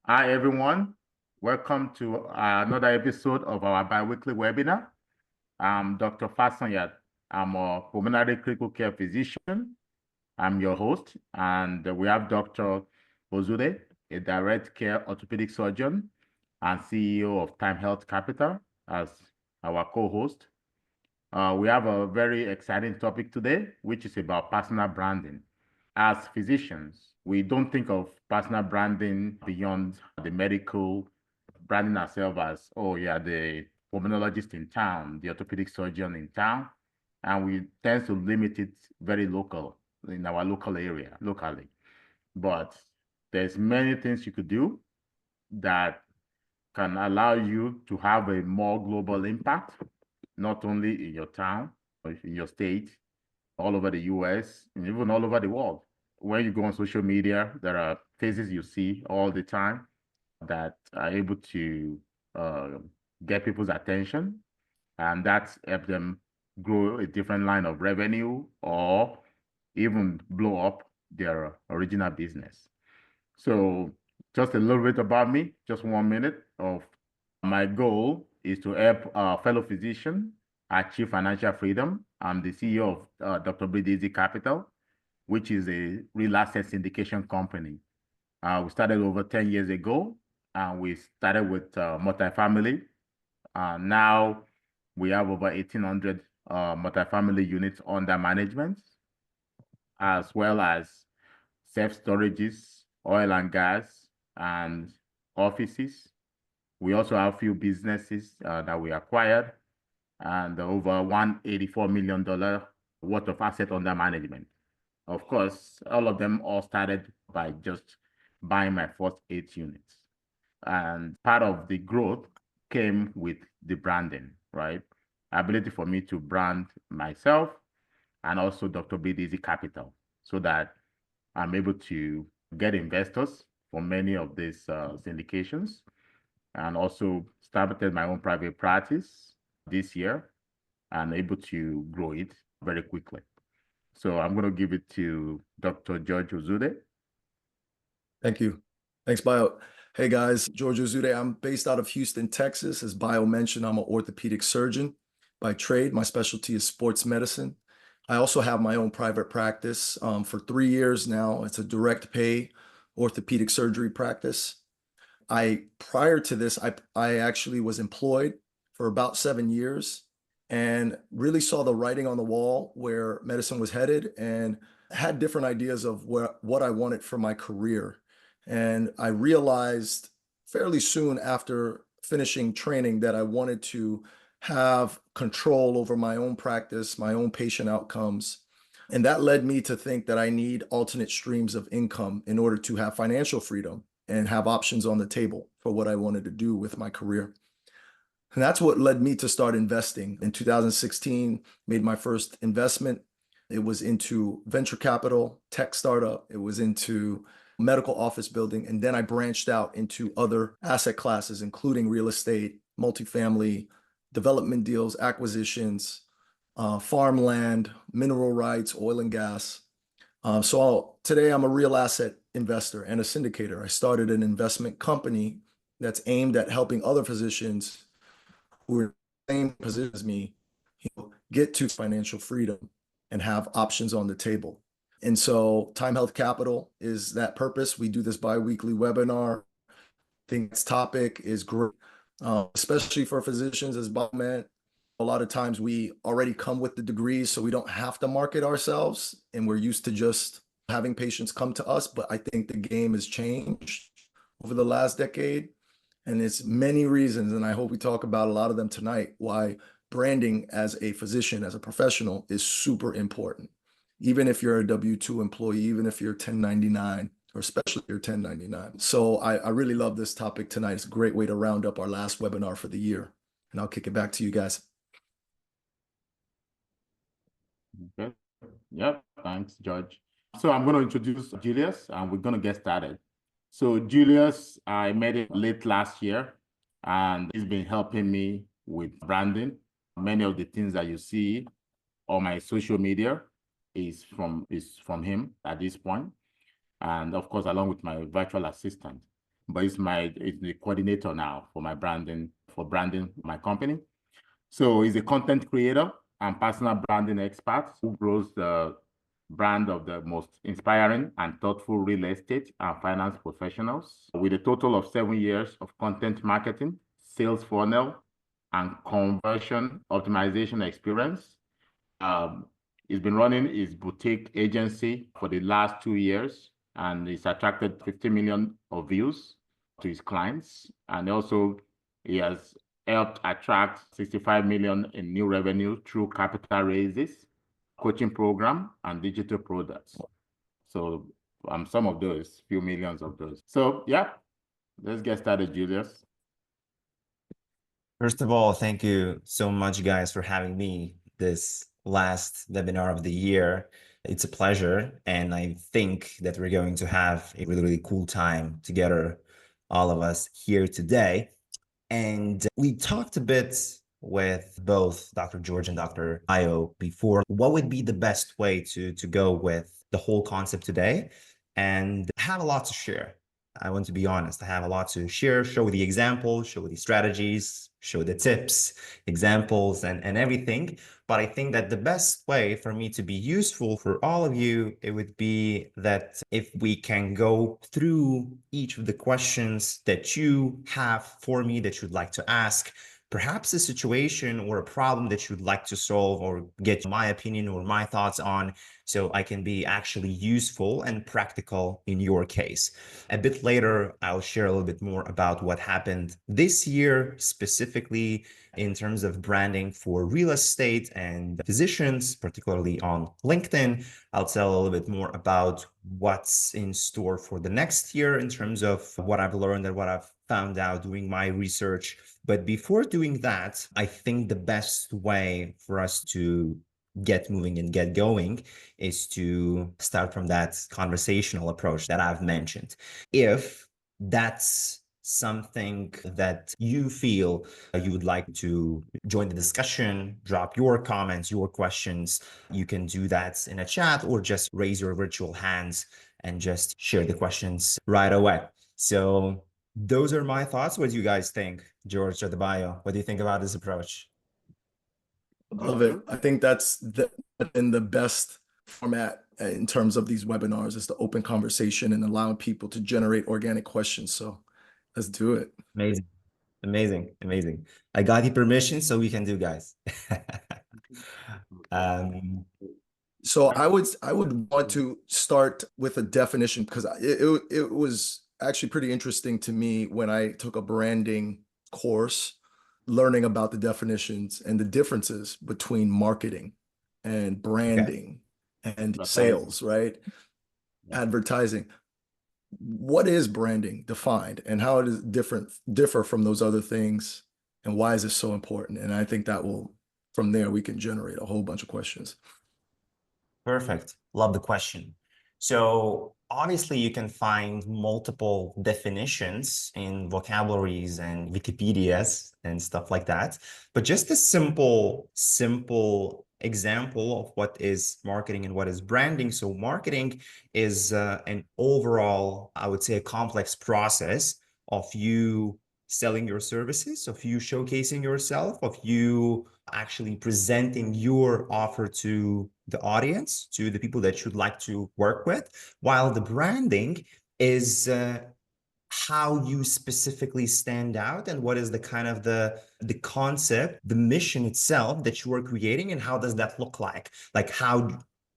Hi, everyone. Welcome to another episode of our biweekly webinar. I'm Dr. Fasanya. I'm a pulmonary critical care physician. I'm your host, and we have Dr. Ozoude, a direct care orthopedic surgeon and CEO of Time Health Capital, as our co-host. We have a very exciting topic today, which is about personal branding. As physicians, we don't think of personal branding beyond the medical branding ourselves as, oh yeah, the pulmonologist in town, the orthopedic surgeon in town, and we tend to limit it very local in our local area, locally. But there's many things you could do that can allow you to have a more global impact, not only in your town or in your state, all over the US, and even all over the world. When you go on social media, there are faces you see all the time that are able to uh, get people's attention, and that's help them grow a different line of revenue or even blow up their original business. So just a little bit about me, just 1 minute of my goal is to help fellow physicians achieve financial freedom. I'm the CEO of Dr. Bieliauskas Capital, which is a real asset syndication company. We started over 10 years ago, and we started with multifamily. Now we have over 1,800 multifamily units under management, as well as self-storages, oil and gas, and offices. We also have a few businesses that we acquired and over $184 million worth of asset under management. Of course, all of them all started by just buying my first 8 units. And part of the growth came with the branding, right? Ability for me to brand myself and also Dr. Bieliauskas Capital so that I'm able to get investors for many of these syndications, and also started my own private practice this year and able to grow it very quickly. So I'm going to give it to Dr. George Ozoude. Thank you. Thanks, Bio. Hey guys, George Ozoude. I'm based out of Houston, Texas. As Bio mentioned, I'm an orthopedic surgeon by trade. My specialty is sports medicine. I also have my own private practice for 3 years now. It's a direct pay orthopedic surgery practice. Prior to this, I actually was employed for about 7 years and really saw the writing on the wall where medicine was headed and had different ideas of what I wanted for my career. And I realized fairly soon after finishing training that I wanted to have control over my own practice, my own patient outcomes. And that led me to think that I need alternate streams of income in order to have financial freedom and have options on the table for what I wanted to do with my career. And that's what led me to start investing. In 2016, made my first investment. It was into venture capital, tech startup. It was into medical office building. And then I branched out into other asset classes, including real estate, multifamily, development deals, acquisitions, farmland, mineral rights, oil and gas. So today I'm a real asset investor and a syndicator. I started an investment company that's aimed at helping other physicians who are in the same position as me get to financial freedom and have options on the table. And so Time Health Capital is that purpose. We do this bi-weekly webinar. I think this topic is great, especially for physicians as biomed. A lot of times we already come with the degrees, so we don't have to market ourselves, and we're used to just having patients come to us. But I think the game has changed over the last decade, and it's many reasons, and I hope we talk about a lot of them tonight, why branding as a physician, as a professional, is super important. Even if you're a W-2 employee, even if you're 1099, or especially if you're 1099. So I really love this topic tonight. It's a great way to round up our last webinar for the year. And I'll kick it back to you guys. Okay. Yep. Thanks, George. So I'm going to introduce Julius, and we're going to get started. So Julius, I met him late last year, and he's been helping me with branding. Many of the things that you see on my social media is from him at this point, and of course, along with my virtual assistant. but it's the coordinator now for my branding, for branding my company. So he's a content creator and personal branding expert who grows the brand of the most inspiring and thoughtful real estate and finance professionals with a total of 7 years of content marketing, sales funnel, and conversion optimization experience. He's been running his boutique agency for the last 2 years, and he's attracted 50 million of views to his clients. And also, he has helped attract 65 million in new revenue through capital raises, coaching program, and digital products. So some of those, few millions of those. So yeah, let's get started, Julius. First of all, thank you so much, guys, for having me this last webinar of the year. It's a pleasure, and I think that we're going to have a really, really cool time together, all of us here today. And we talked a bit with both Dr. George and Dr. Ayo before. What would be the best way to go with the whole concept today? And I have a lot to share. I want to be honest. I have a lot to share, show the examples, show the strategies, show the tips, examples, and everything. But I think that the best way for me to be useful for all of you, it would be that if we can go through each of the questions that you have for me that you'd like to ask, perhaps a situation or a problem that you'd like to solve or get my opinion or my thoughts on, so I can be actually useful and practical in your case. A bit later, I'll share a little bit more about what happened this year, specifically in terms of branding for real estate and physicians, particularly on LinkedIn. I'll tell a little bit more about what's in store for the next year in terms of what I've learned and what I've found out doing my research. But before doing that, I think the best way for us to get moving and get going is to start from that conversational approach that I've mentioned. If that's something that you feel you would like to join the discussion, drop your comments, your questions, you can do that in a chat or just raise your virtual hands and just share the questions right away. So those are my thoughts. What do you guys think? George or Adebayo, what do you think about this approach? Love it. I think that's in the best format in terms of these webinars is the open conversation and allowing people to generate organic questions. So let's do it. Amazing. Amazing. Amazing. I got the permission, so we can do, guys. So I would want to start with a definition because it was actually pretty interesting to me when I took a branding course, learning about the definitions and the differences between marketing and branding and sales, right? Advertising. What is branding defined and how it is differ from those other things, and why is it so important? And I think that will, from there, we can generate a whole bunch of questions. Perfect. Love the question. So obviously you can find multiple definitions in vocabularies and Wikipedias and stuff like that. But just a simple example of what is marketing and what is branding. So marketing is an overall, I would say, a complex process of you selling your services, of you showcasing yourself, of you actually presenting your offer to the audience, to the people that you'd like to work with, while the branding is how you specifically stand out and what is the kind of the concept, the mission itself that you are creating, and how does that look like? Like, how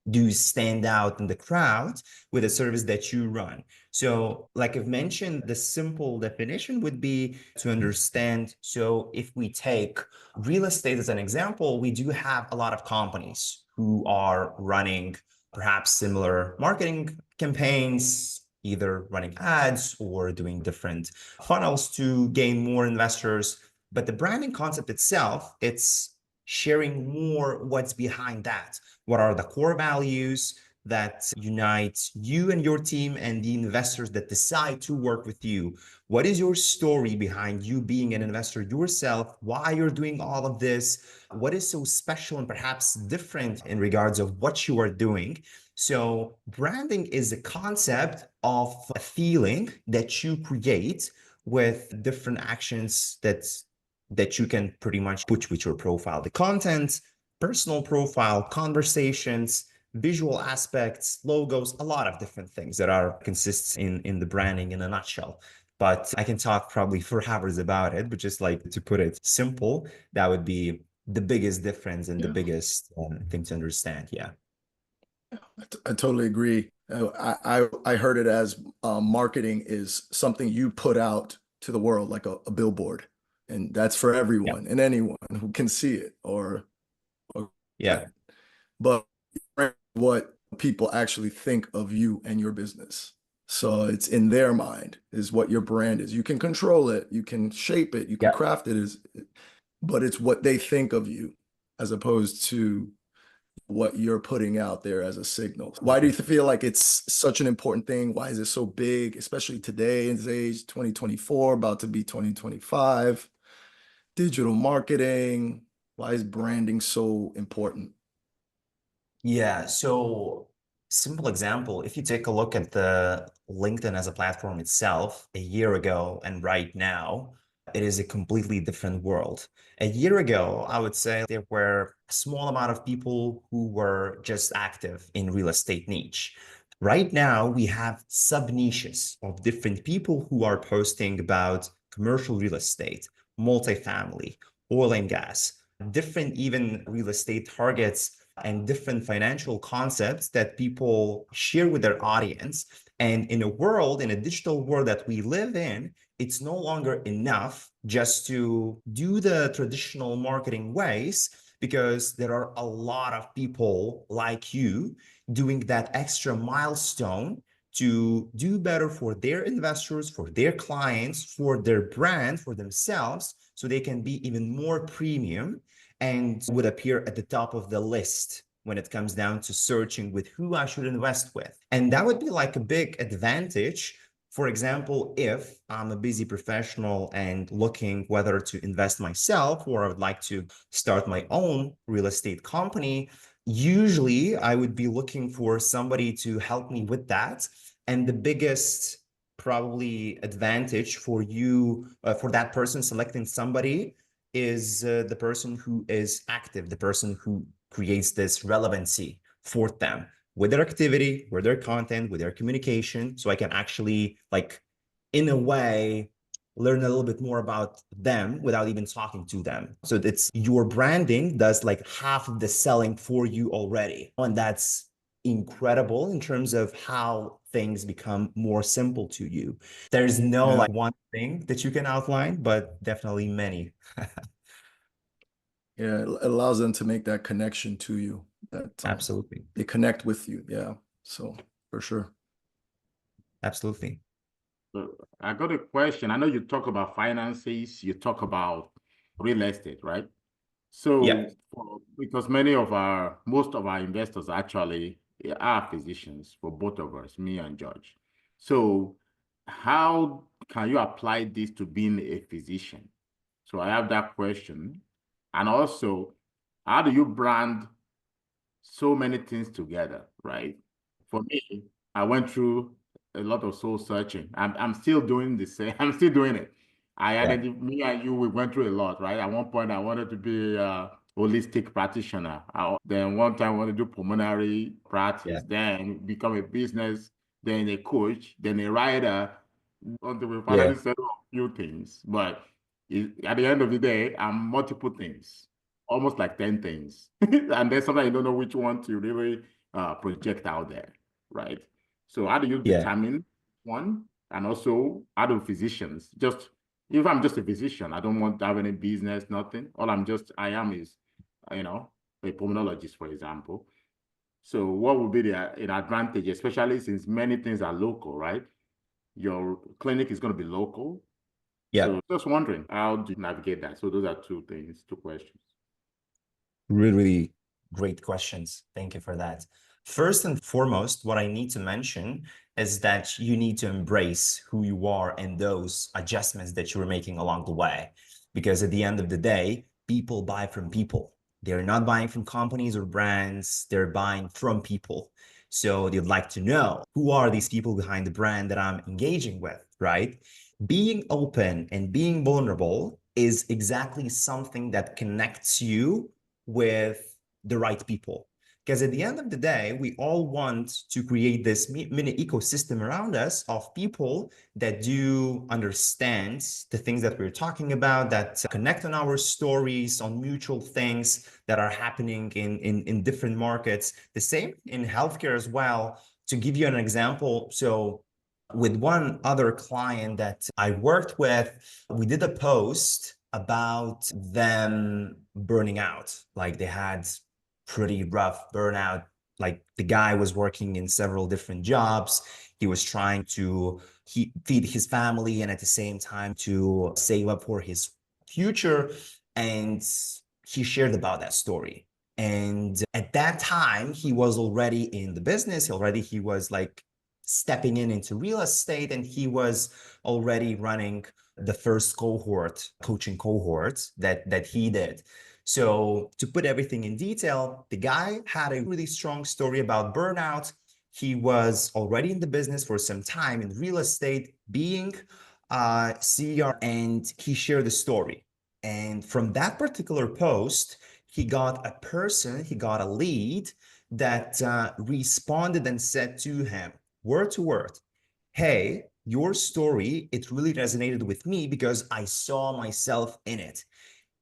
do you stand out in the crowd with a service that you run? So like I've mentioned, the simple definition would be to understand. So if we take real estate as an example, we do have a lot of companies who are running perhaps similar marketing campaigns, either running ads or doing different funnels to gain more investors. But the branding concept itself, it's sharing more what's behind that. What are the core values, that unites you and your team and the investors that decide to work with you? What is your story behind you being an investor yourself? Why you're doing all of this? What is so special and perhaps different in regards of what you are doing? So branding is a concept of a feeling that you create with different actions that you can pretty much put with your profile. The content, personal profile, conversations, visual aspects, logos, a lot of different things that are consists in the branding in a nutshell. But I can talk probably for hours about it, but just like to put it simple, that would be the biggest difference and the biggest thing to understand. Yeah. I totally agree. I heard it as marketing is something you put out to the world, like a billboard, and that's for everyone and anyone who can see it or yeah. But what people actually think of you and your business. So it's in their mind is what your brand is. You can control it, you can shape it, you can craft it, but it's what they think of you as opposed to what you're putting out there as a signal. Why do you feel like it's such an important thing? Why is it so big, especially today in this age, 2024, about to be 2025? Digital marketing, why is branding so important? Yeah, so simple example, if you take a look at the LinkedIn as a platform itself a year ago and right now, it is a completely different world. A year ago, I would say there were a small amount of people who were just active in real estate niche. Right now, we have sub niches of different people who are posting about commercial real estate, multifamily, oil and gas, different even real estate targets and different financial concepts that people share with their audience. And in a digital world that we live in, it's no longer enough just to do the traditional marketing ways, because there are a lot of people like you doing that extra milestone to do better for their investors, for their clients, for their brand, for themselves, so they can be even more premium and would appear at the top of the list when it comes down to searching with who I should invest with. And that would be like a big advantage. For example, if I'm a busy professional and looking whether to invest myself or I would like to start my own real estate company, usually I would be looking for somebody to help me with that. And the biggest probably advantage for you, for that person selecting somebody, is the person who is active, the person who creates this relevancy for them with their activity, with their content, with their communication. So I can actually, like, in a way, learn a little bit more about them without even talking to them. So it's your branding does like half of the selling for you already. And that's incredible in terms of how things become more simple to you. There's no like one thing that you can outline, but definitely many. Yeah, it allows them to make that connection to you. That Absolutely. they connect with you. Yeah, so for sure. Absolutely. So I got a question. I know you talk about finances, you talk about real estate, right? So because most of our investors actually are physicians for both of us, me and George. So how can you apply this to being a physician? So I have that question. And also, how do you brand so many things together, right? For me, I went through a lot of soul searching. I'm still doing the same. I'm still doing it. Me and you, we went through a lot, right? At one point, I wanted to be a holistic practitioner. Then one time, I wanted to do pulmonary practice, then become a business, then a coach, then a writer, until we finally settled on a few things. But at the end of the day, I'm multiple things, almost like 10 things. And then sometimes you don't know which one to really project out there, right? So how do you determine one? And also, how do physicians, just if I'm just a physician, I don't want to have any business, nothing. I am is, you know, a pulmonologist, for example. So what would be an advantage, especially since many things are local, right? Your clinic is going to be local. So just wondering, how do you navigate that? So those are two questions. Really, really Great questions. Thank you for that. First and foremost, what I need to mention is that you need to embrace who you are and those adjustments that you're making along the way. Because at the end of the day, people buy from people. They're not buying from companies or brands, they're buying from people. So they'd like to know, who are these people behind the brand that I'm engaging with, right? Being open and being vulnerable is exactly something that connects you with the right people. Because at the end of the day, we all want to create this mini ecosystem around us of people that do understand the things that we're talking about, that connect on our stories, on mutual things that are happening in different markets. The same in healthcare as well. To give you an example, so with one other client that I worked with, we did a post about them burning out. Like they had pretty rough burnout. Like the guy was working in several different jobs. He was trying to feed his family and at the same time to save up for his future. And he shared about that story. And at that time, he was already in the business. He was like stepping into real estate, and he was already running the first coaching cohort that he did. So to put everything in detail, the guy had a really strong story about burnout. He was already in the business for some time in real estate, being a CEO, and he shared the story. And from that particular post, he got a lead that responded and said to him, word to word, hey, your story, it really resonated with me because I saw myself in it.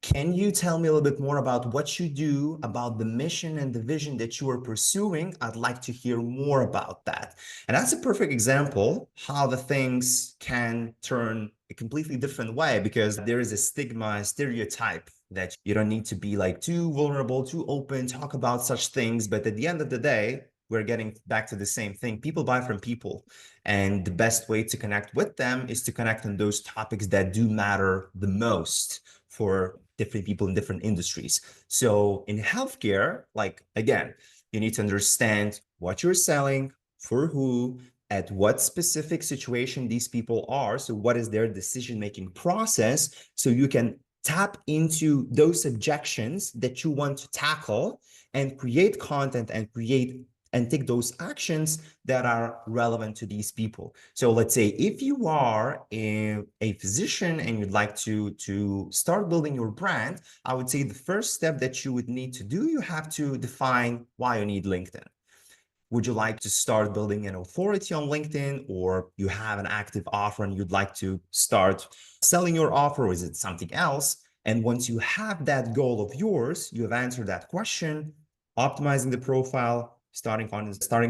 Can you tell me a little bit more about what you do, about the mission and the vision that you are pursuing? I'd like to hear more about that. And that's a perfect example how the things can turn a completely different way, because there is a stigma, a stereotype that you don't need to be like too vulnerable, too open, talk about such things. But at the end of the day, we're getting back to the same thing. People buy from people. And the best way to connect with them is to connect on those topics that do matter the most for different people in different industries. So in healthcare, like, again, you need to understand what you're selling, for who, at what specific situation these people are. So what is their decision-making process? So you can tap into those objections that you want to tackle and create content and take those actions that are relevant to these people. So let's say if you are a physician and you'd like to start building your brand, I would say the first step that you would need to do, you have to define why you need LinkedIn. Would you like to start building an authority on LinkedIn, or you have an active offer and you'd like to start selling your offer, or is it something else? And once you have that goal of yours, you have answered that question, optimizing the profile, starting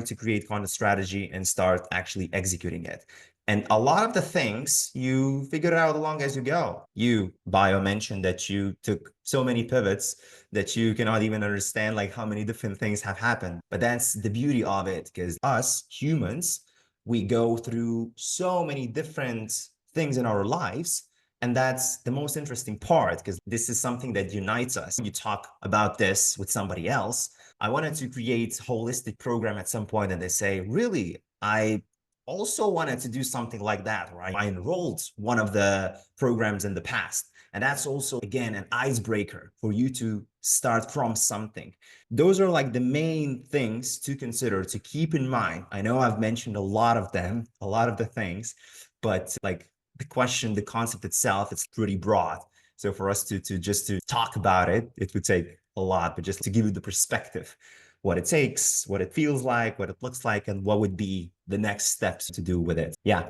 to create content strategy and start actually executing it. And a lot of the things you figure out along as you go. You, Bio, mentioned that you took so many pivots that you cannot even understand like how many different things have happened. But that's the beauty of it, because us humans, we go through so many different things in our lives. And that's the most interesting part, because this is something that unites us. You talk about this with somebody else. I wanted to create a holistic program at some point, and they say, really, I also wanted to do something like that, right? I enrolled one of the programs in the past. And that's also, again, an icebreaker for you to start from something. Those are like the main things to consider, to keep in mind. I know I've mentioned a lot of them, a lot of the things, but like the question, the concept itself, it's pretty broad. So for us to just to talk about it, it would take a lot, but just to give you the perspective, what it takes, what it feels like, what it looks like, and what would be the next steps to do with it. Yeah.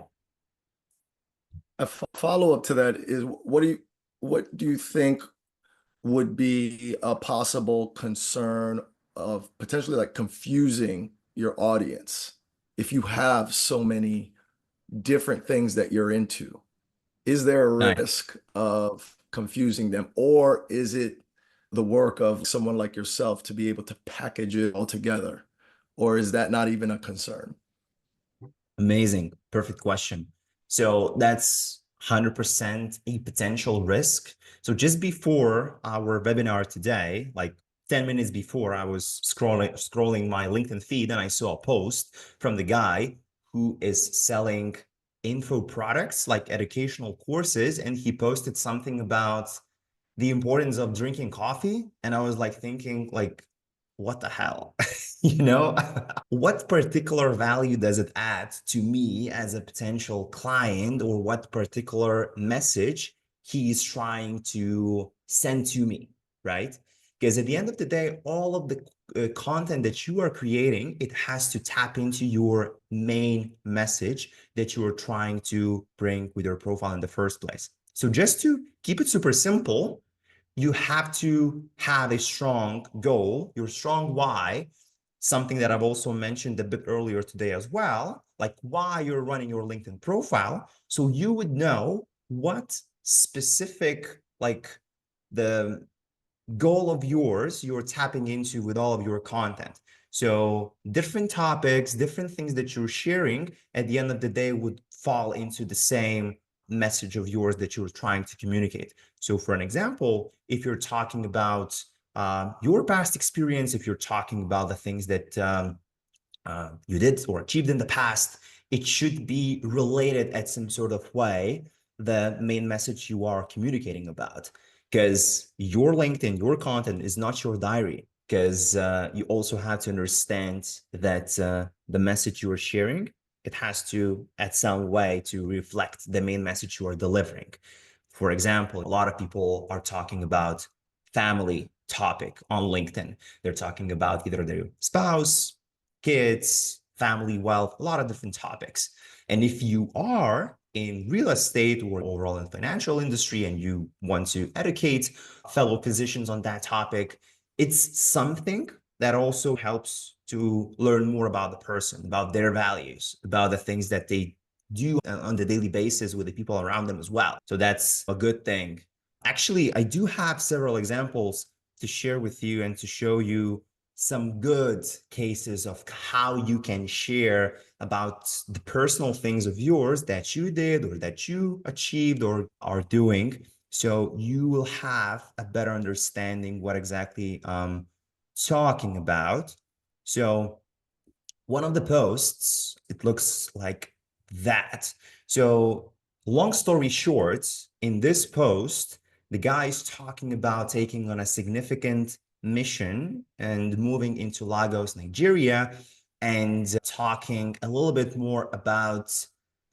A follow-up to that is, what do you think would be a possible concern of potentially like confusing your audience if you have so many different things that you're into? Is there a Nice. risk of confusing them, or is it the work of someone like yourself to be able to package it all together, or is that not even a concern? Amazing. Perfect question. So that's 100% a potential risk. So just before our webinar today, like 10 minutes before, I was scrolling my LinkedIn feed, and I saw a post from the guy who is selling info products like educational courses, and he posted something about the importance of drinking coffee. And I was like thinking, like, what the hell? You know, what particular value does it add to me as a potential client, or what particular message he is trying to send to me, right? Because at the end of the day, all of the content that you are creating, it has to tap into your main message that you are trying to bring with your profile in the first place. So just to keep it super simple, you have to have a strong goal, your strong why, something that I've also mentioned a bit earlier today as well, like why you're running your LinkedIn profile. So you would know what specific, like the goal of yours you're tapping into with all of your content. So different topics, different things that you're sharing at the end of the day would fall into the same message of yours that you're trying to communicate. So for an example, if you're talking about your past experience, if you're talking about the things that you did or achieved in the past, it should be related at some sort of way, the main message you are communicating about. Because your LinkedIn, your content is not your diary, because you also have to understand that the message you are sharing, it has to, at some way, to reflect the main message you are delivering. For example, a lot of people are talking about family topic on LinkedIn. They're talking about either their spouse, kids, family, wealth, a lot of different topics. And if you are in real estate or overall in financial industry and you want to educate fellow physicians on that topic, it's something that also helps to learn more about the person, about their values, about the things that they do on the daily basis with the people around them as well. So that's a good thing. Actually, I do have several examples to share with you and to show you some good cases of how you can share about the personal things of yours that you did or that you achieved or are doing. So you will have a better understanding what exactly I'm talking about. So one of the posts, it looks like that. So long story short, in this post, the guy is talking about taking on a significant mission and moving into Lagos, Nigeria, and talking a little bit more about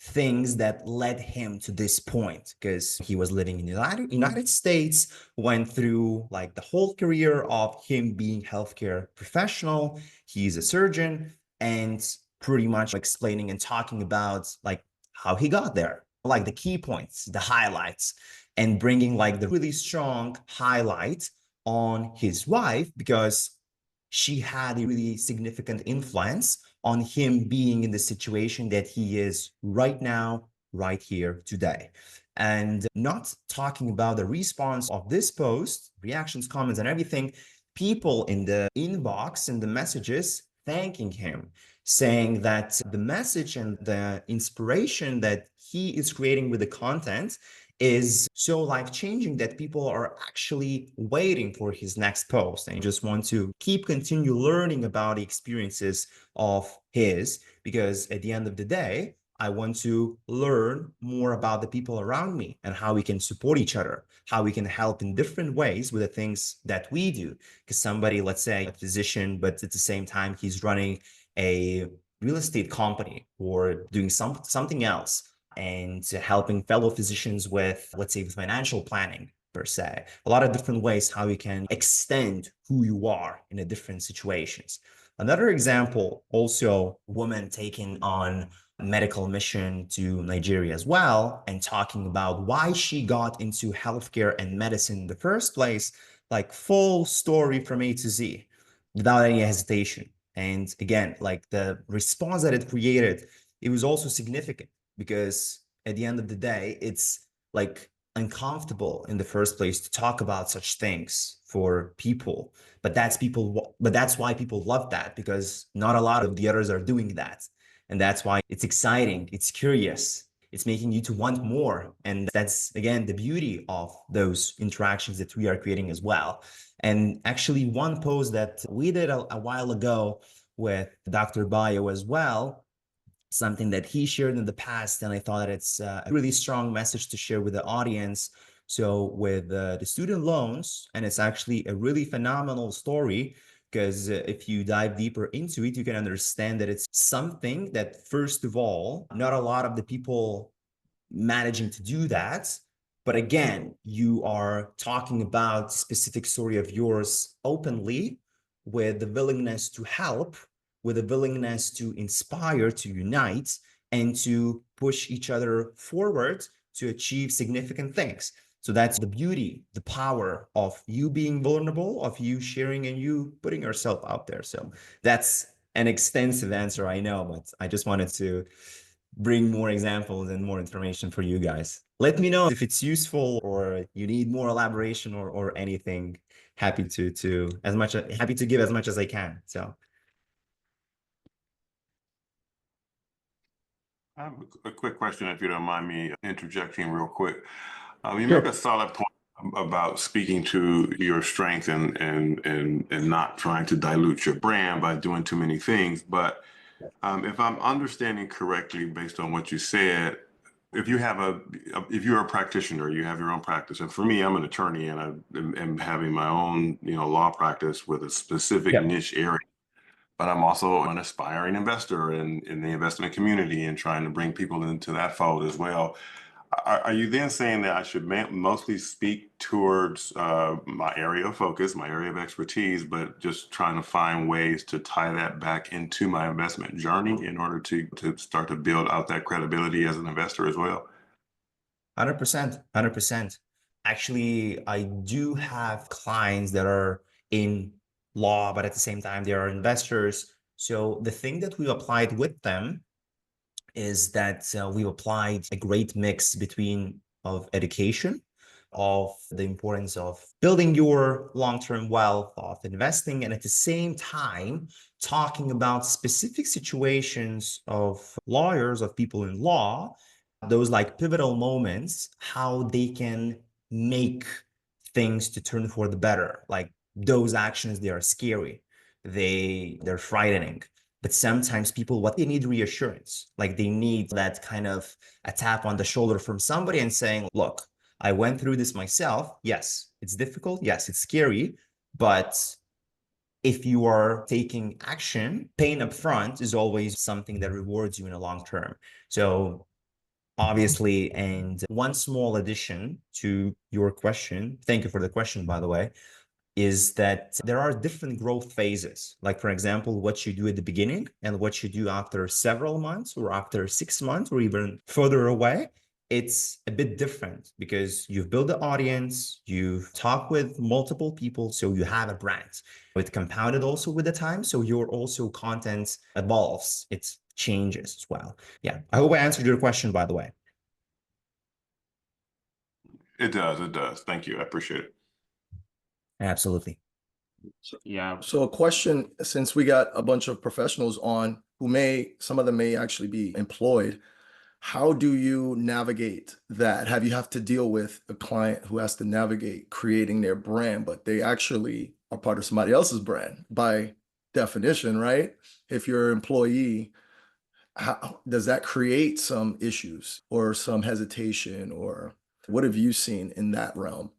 things that led him to this point, because he was living in the United States, went through like the whole career of him being healthcare professional. He's a surgeon, and pretty much explaining and talking about like how he got there, like the key points, the highlights, and bringing like the really strong highlight on his wife, because she had a really significant influence on him being in the situation that he is right now, right here today. And not talking about the response of this post, reactions, comments, and everything, people in the inbox and the messages thanking him, saying that the message and the inspiration that he is creating with the content is so life-changing that people are actually waiting for his next post and just want to continue learning about the experiences of his, because at the end of the day, I want to learn more about the people around me and how we can support each other, how we can help in different ways with the things that we do. Because somebody, let's say a physician, but at the same time, he's running a real estate company or doing something else, and helping fellow physicians with, let's say, with financial planning per se, a lot of different ways how you can extend who you are in a different situations. Another example, also woman taking on medical mission to Nigeria as well, and talking about why she got into healthcare and medicine in the first place, like full story from A to Z without any hesitation. And again, like the response that it created, it was also significant, because at the end of the day, it's like uncomfortable in the first place to talk about such things for people. But that's why people love that, because not a lot of the others are doing that. And that's why it's exciting, it's curious, It's making you to want more. And that's, again, the beauty of those interactions that we are creating as well. And actually, one post that we did a while ago with Dr. Bio as well, something that he shared in the past, and I thought that it's a really strong message to share with the audience. So with the student loans, and it's actually a really phenomenal story, because if you dive deeper into it, you can understand that it's something that, first of all, not a lot of the people managing to do that. But again, you are talking about a specific story of yours openly, with the willingness to help, with a willingness to inspire, to unite, and to push each other forward to achieve significant things. So that's the beauty, the power of you being vulnerable, of you sharing, and you putting yourself out there. So that's an extensive answer, I know, but I just wanted to bring more examples and more information for you guys. Let me know if it's useful or you need more elaboration or anything. Happy to happy to give as much as I can. So I have a quick question, if you don't mind me interjecting real quick. You Sure. make a solid point about speaking to your strength and not trying to dilute your brand by doing too many things. But if I'm understanding correctly, based on what you said, if you have if you're a practitioner, you have your own practice. And for me, I'm an attorney, and I am having my own, law practice with a specific niche area. But I'm also an aspiring investor in the investment community and trying to bring people into that fold as well. Are you then saying that I should mostly speak towards my area of focus, my area of expertise, but just trying to find ways to tie that back into my investment journey in order to start to build out that credibility as an investor as well? 100%, 100%. Actually, I do have clients that are in law, but at the same time, they are investors. So the thing that we applied with them is that we've applied a great mix between of education, of the importance of building your long-term wealth, of investing, and at the same time talking about specific situations of lawyers, of people in law, those like pivotal moments, how they can make things to turn for the better. Like those actions, they are scary, they're frightening. But sometimes people, what they need reassurance, like they need that kind of a tap on the shoulder from somebody and saying, look, I went through this myself. Yes, it's difficult. Yes, it's scary. But if you are taking action, pain up front is always something that rewards you in a long term. So obviously, and one small addition to your question, thank you for the question, by the way, is that there are different growth phases. Like, for example, what you do at the beginning and what you do after several months or after 6 months or even further away. It's a bit different because you've built the audience, you've talked with multiple people, so you have a brand. It's compounded also with the time, so your also content evolves, it changes as well. Yeah, I hope I answered your question, by the way. It does. It does. Thank you. I appreciate it. Absolutely. Yeah. So a question, since we got a bunch of professionals on who some of them may actually be employed, how do you navigate that? Have you have to deal with a client who has to navigate creating their brand, but they actually are part of somebody else's brand by definition, right? If you're an employee, how does that create some issues or some hesitation, or what have you seen in that realm?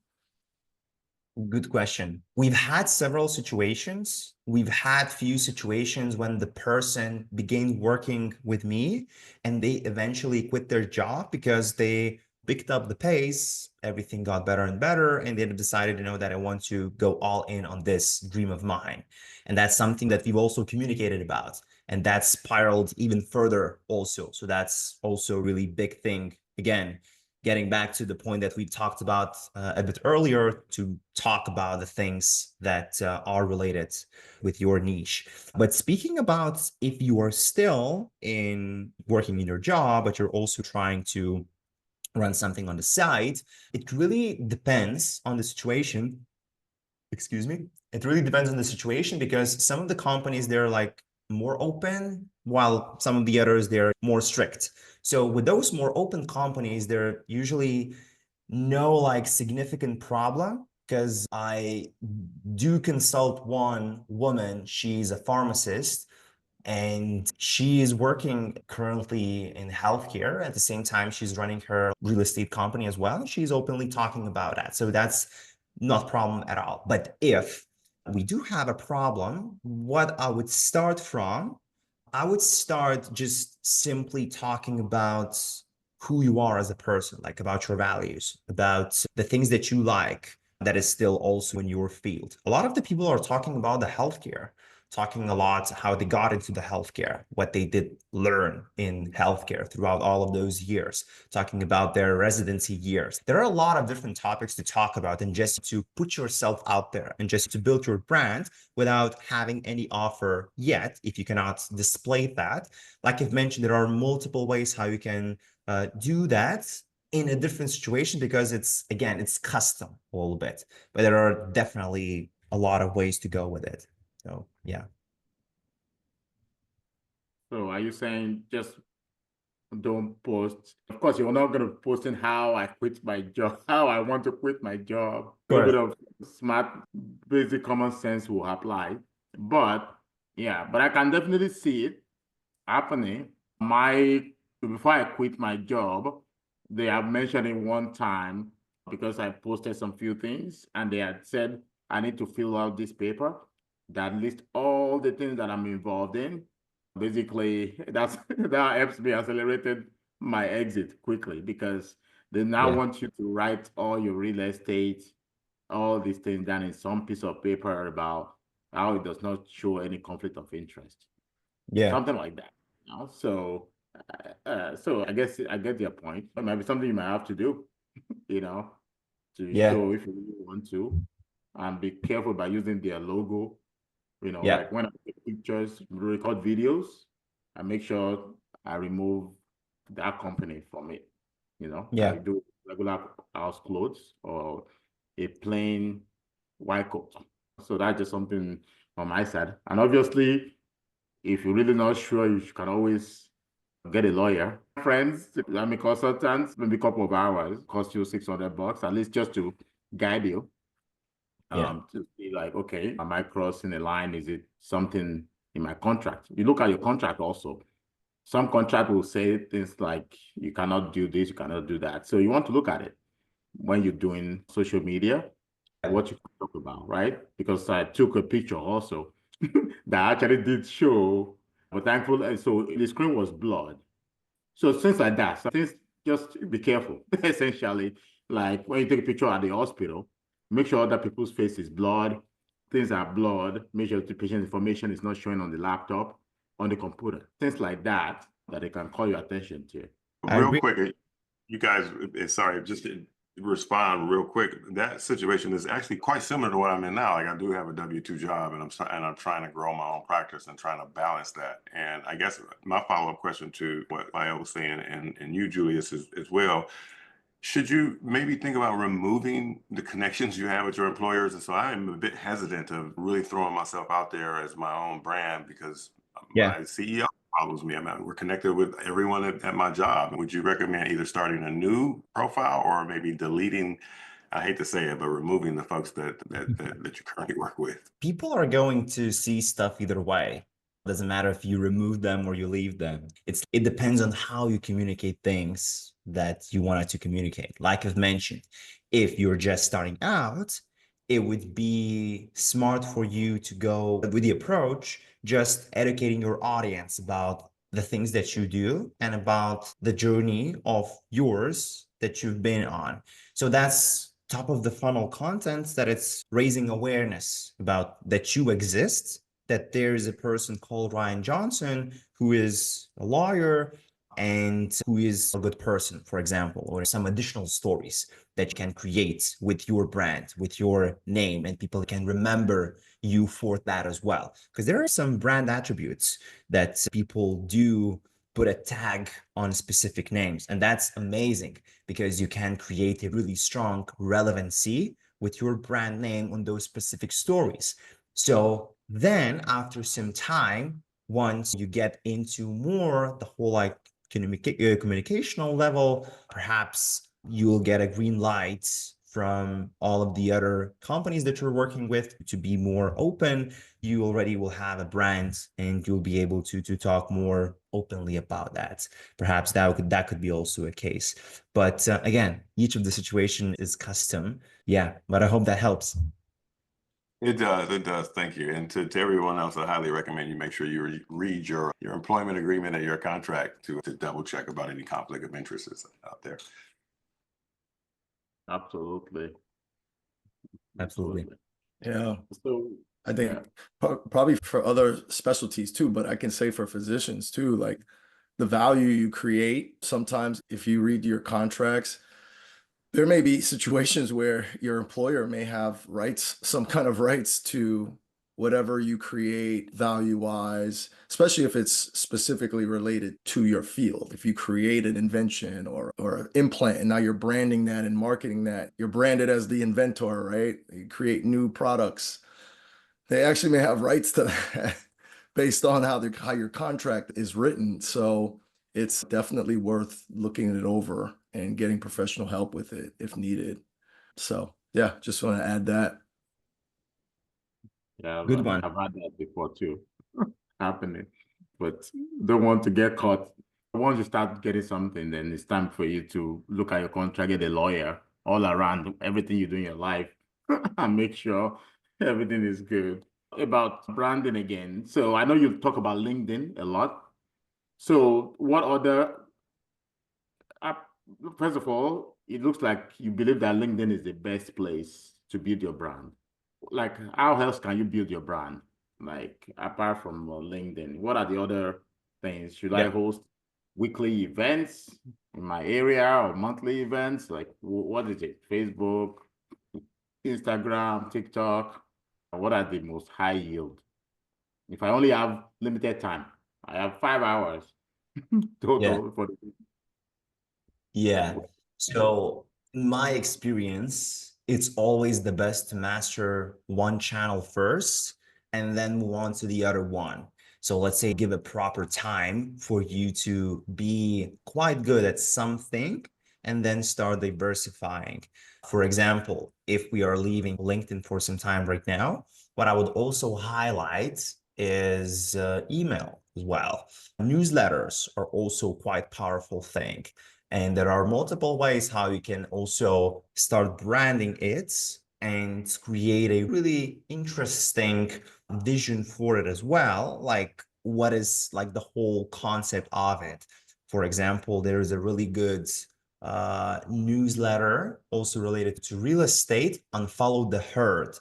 Good question. We've had several situations. We've had few situations when the person began working with me and they eventually quit their job because they picked up the pace, everything got better and better, and they decided, that I want to go all in on this dream of mine. And that's something that we've also communicated about. And that spiraled even further also. So that's also a really big thing. Again, getting back to the point that we talked about a bit earlier, to talk about the things that are related with your niche. But speaking about if you are still working in your job, but you're also trying to run something on the side, it really depends on the situation. Excuse me. It really depends on the situation, because some of the companies, they're like more open, while some of the others, they're more strict. So with those more open companies, there usually no like significant problem, because I do consult one woman. She's a pharmacist and she is working currently in healthcare. At the same time, she's running her real estate company as well. She's openly talking about that. So that's not a problem at all. But if we do have a problem, what I would start from, I would start just simply talking about who you are as a person, like about your values, about the things that you like, that is still also in your field. A lot of the people are talking about the healthcare, talking a lot how they got into the healthcare, what they did learn in healthcare throughout all of those years, talking about their residency years. There are a lot of different topics to talk about, and just to put yourself out there and just to build your brand without having any offer yet, if you cannot display that. Like I've mentioned, there are multiple ways how you can do that in a different situation, because it's, again, it's custom a little bit, but there are definitely a lot of ways to go with it. So, yeah. So are you saying just don't post? Of course, you're not going to post in how I quit my job, how I want to quit my job. A little bit of smart, basic common sense will apply. But yeah, but I can definitely see it happening. Before I quit my job, they have mentioned it one time because I posted some few things and they had said I need to fill out this paper that lists all the things that I'm involved in. Basically, that helps me accelerated my exit quickly, because they now want you to write all your real estate, all these things down in some piece of paper about how it does not show any conflict of interest. Yeah. Something like that. So so I guess I get your point. It might be something you might have to do, to show if you really want to, and be careful by using their logo. Like when I take pictures, record videos, I make sure I remove that company from it. I do regular house clothes or a plain white coat. So that's just something on my side. And obviously, if you're really not sure, you can always get a lawyer. Friends, I'm a consultant, maybe a couple of hours, cost you $600, at least just to guide you. To be like, okay, am I crossing a line? Is it something in my contract? You look at your contract also. Some contract will say things like, you cannot do this, you cannot do that. So you want to look at it when you're doing social media, what you can talk about, right? Because I took a picture also that actually did show, but thankfully, so the screen was blurred. So things like that. So things, just be careful, essentially. Like when you take a picture at the hospital, make sure other people's face is blurred. Things are blurred. Make sure the patient information is not showing on the laptop, on the computer. Things like that they can call your attention to. Real quick, you guys, sorry, just to respond real quick. That situation is actually quite similar to what I'm in now. Like I do have a W-2 job, and I'm trying to grow my own practice and trying to balance that. And I guess my follow-up question to what Bio was saying, and you, Julius, as well. Should you maybe think about removing the connections you have with your employers? And so I am a bit hesitant of really throwing myself out there as my own brand, because my CEO follows me. We're connected with everyone at my job. Would you recommend either starting a new profile or maybe deleting, I hate to say it, but removing the folks that you currently work with? People are going to see stuff either way. Doesn't matter if you remove them or you leave them. It depends on how you communicate things that you wanted to communicate. Like I've mentioned, if you're just starting out, it would be smart for you to go with the approach, just educating your audience about the things that you do and about the journey of yours that you've been on. So that's top of the funnel content, that it's raising awareness about that you exist, that there is a person called Ryan Johnson who is a lawyer and who is a good person, for example, or some additional stories that you can create with your brand, with your name, and people can remember you for that as well. Because there are some brand attributes that people do put a tag on specific names, and that's amazing because you can create a really strong relevancy with your brand name on those specific stories. So then after some time, once you get into more the whole like communicational level, perhaps you'll get a green light from all of the other companies that you're working with to be more open. You already will have a brand and you'll be able to talk more openly about that. Perhaps that could be also a case. But again, each of the situation is custom. Yeah, but I hope that helps. It does. Thank you. And to everyone else, I highly recommend you make sure you read your employment agreement and your contract to double check about any conflict of interest out there. Absolutely. Absolutely. Yeah. So I think probably for other specialties too, but I can say for physicians too, like the value you create, sometimes if you read your contracts, there may be situations where your employer may have rights, some kind of rights to whatever you create value-wise, especially if it's specifically related to your field. If you create an invention or an implant, and now you're branding that and marketing that, you're branded as the inventor, right? You create new products. They actually may have rights to that based on how your contract is written. So it's definitely worth looking it over and getting professional help with it if needed. So yeah, just want to add that. yeah, Good one. I've had that before too, happening, but don't want to get caught. Once you start getting something, then it's time for you to look at your contract, get a lawyer all around everything you do in your life, and make sure everything is good. About branding again. So I know you talk about LinkedIn a lot. So what other, uh, first of all, it looks like you believe that LinkedIn is the best place to build your brand. Like, how else can you build your brand? Like, apart from LinkedIn, what are the other things? Should I host weekly events in my area or monthly events? Like, what is it? Facebook, Instagram, TikTok? What are the most high yield? If I only have limited time, I have 5 hours total for the Yeah. So in my experience, it's always the best to master one channel first and then move on to the other one. So let's say give a proper time for you to be quite good at something and then start diversifying. For example, if we are leaving LinkedIn for some time right now, what I would also highlight is email as well. Newsletters are also quite powerful thing. And there are multiple ways how you can also start branding it and create a really interesting vision for it as well. Like what is like the whole concept of it. For example, there is a really good newsletter also related to real estate, Unfollow the Herd.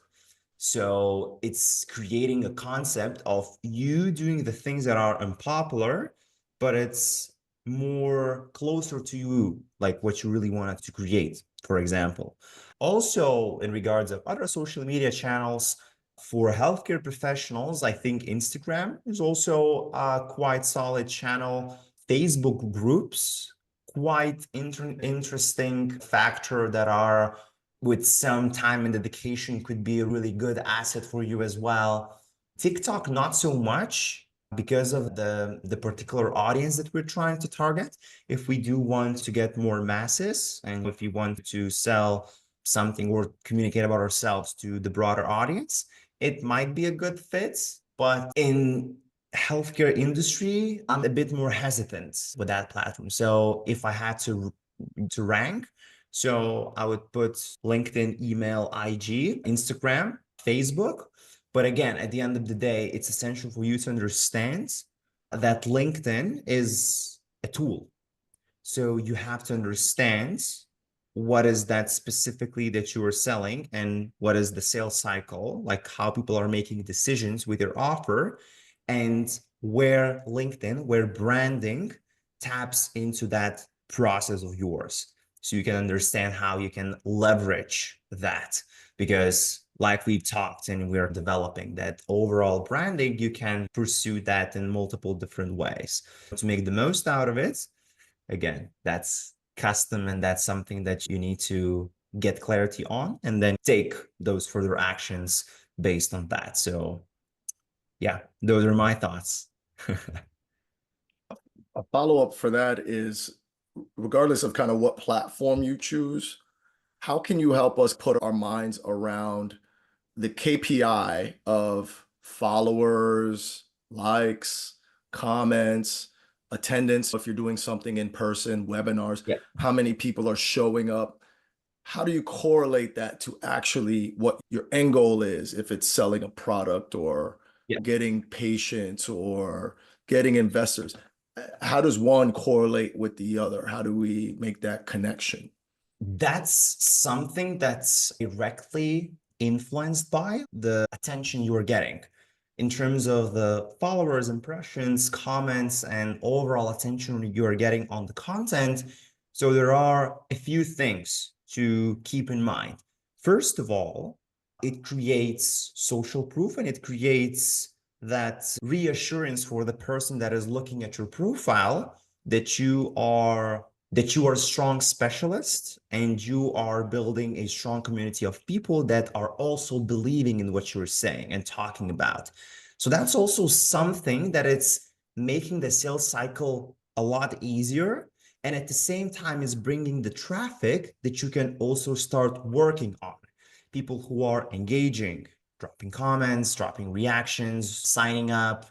So it's creating a concept of you doing the things that are unpopular, but it's more closer to you, like what you really wanted to create, for example. Also, in regards of other social media channels, for healthcare professionals, I think Instagram is also a quite solid channel. Facebook groups, quite interesting factor that are with some time and dedication could be a really good asset for you as well. TikTok, not so much because of the particular audience that we're trying to target. If we do want to get more masses and if we want to sell something or communicate about ourselves to the broader audience, it might be a good fit. But in healthcare industry, I'm a bit more hesitant with that platform. So if I had to rank, so I would put LinkedIn, email, IG, Instagram, Facebook. But again, at the end of the day, it's essential for you to understand that LinkedIn is a tool. So you have to understand what is that specifically that you are selling and what is the sales cycle, like how people are making decisions with your offer, and where LinkedIn, where branding taps into that process of yours. So you can understand how you can leverage that, because like we've talked and we're developing that overall branding, you can pursue that in multiple different ways to make the most out of it. Again, that's custom and that's something that you need to get clarity on and then take those further actions based on that. So yeah, those are my thoughts. A follow-up for that is, regardless of kind of what platform you choose, how can you help us put our minds around the KPI of followers, likes, comments, attendance? If you're doing something in person, webinars, Yeah. how many people are showing up? How do you correlate that to actually what your end goal is, if it's selling a product or Yeah. getting patients or getting investors? How does one correlate with the other? How do we make that connection? That's something that's directly influenced by the attention you are getting in terms of the followers, impressions, comments, and overall attention you are getting on the content. So there are a few things to keep in mind. First of all, it creates social proof, and it creates that reassurance for the person that is looking at your profile that you are a strong specialist and you are building a strong community of people that are also believing in what you're saying and talking about. So that's also something that it's making the sales cycle a lot easier, and at the same time is bringing the traffic that you can also start working on. People who are engaging, dropping comments, dropping reactions, signing up,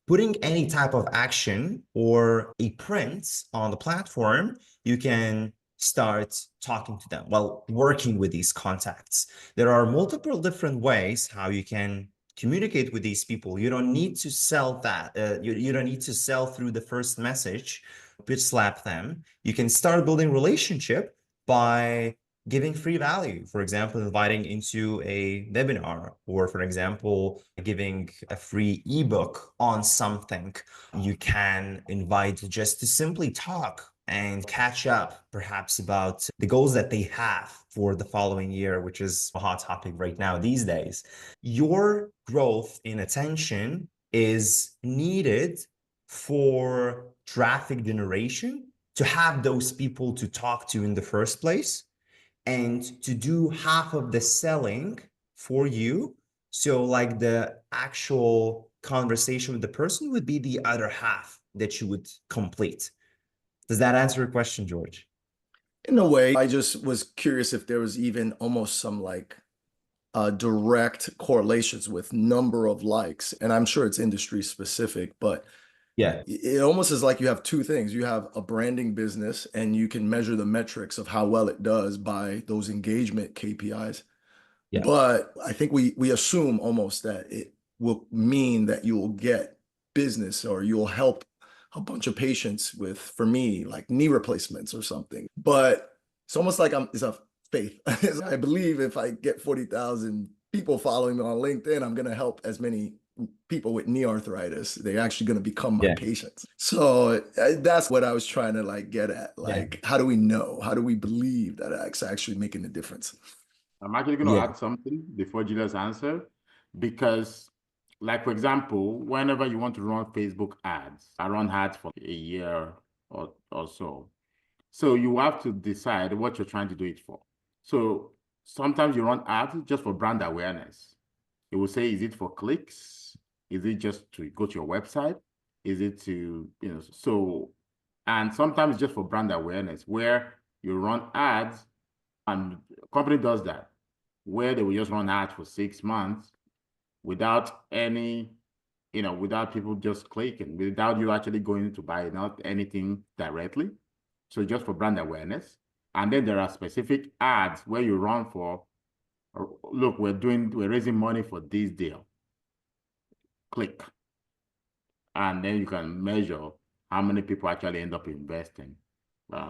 putting any type of action or a print on the platform, you can start talking to them while working with these contacts. There are multiple different ways how you can communicate with these people. You don't need to sell that. You don't need to sell through the first message, bitch slap them. You can start building relationship by giving free value. For example, inviting into a webinar, or for example, giving a free ebook on something. You can invite just to simply talk and catch up perhaps about the goals that they have for the following year, which is a hot topic right now these days. Your growth in attention is needed for traffic generation, to have those people to talk to in the first place, and to do half of the selling for you. So like the actual conversation with the person would be the other half that you would complete. Does that answer your question, George? In a way, I just was curious if there was even almost some like direct correlations with number of likes. And I'm sure it's industry specific, but Yeah. it almost is like you have two things. You have a branding business and you can measure the metrics of how well it does by those engagement KPIs. Yeah. But I think we assume almost that it will mean that you will get business or you'll help a bunch of patients with, for me, like knee replacements or something. But it's almost like it's a faith. I believe if I get 40,000 people following me on LinkedIn, I'm going to help as many people with knee arthritis. They're actually going to become my patients. So that's what I was trying to like get at. Like, how do we know? How do we believe that it's actually making a difference? I'm actually going to add something before Julius answer, because like, for example, whenever you want to run Facebook ads, I run ads for a year or so. So you have to decide what you're trying to do it for. So sometimes you run ads just for brand awareness. It will say, is it for clicks? Is it just to go to your website? Is it to, so, and sometimes just for brand awareness, where you run ads, and the company does that, where they will just run ads for 6 months without any, without people just clicking, without you actually going to buy not anything directly. So just for brand awareness. And then there are specific ads where you run for, look, we're raising money for this deal. Click. And then you can measure how many people actually end up investing.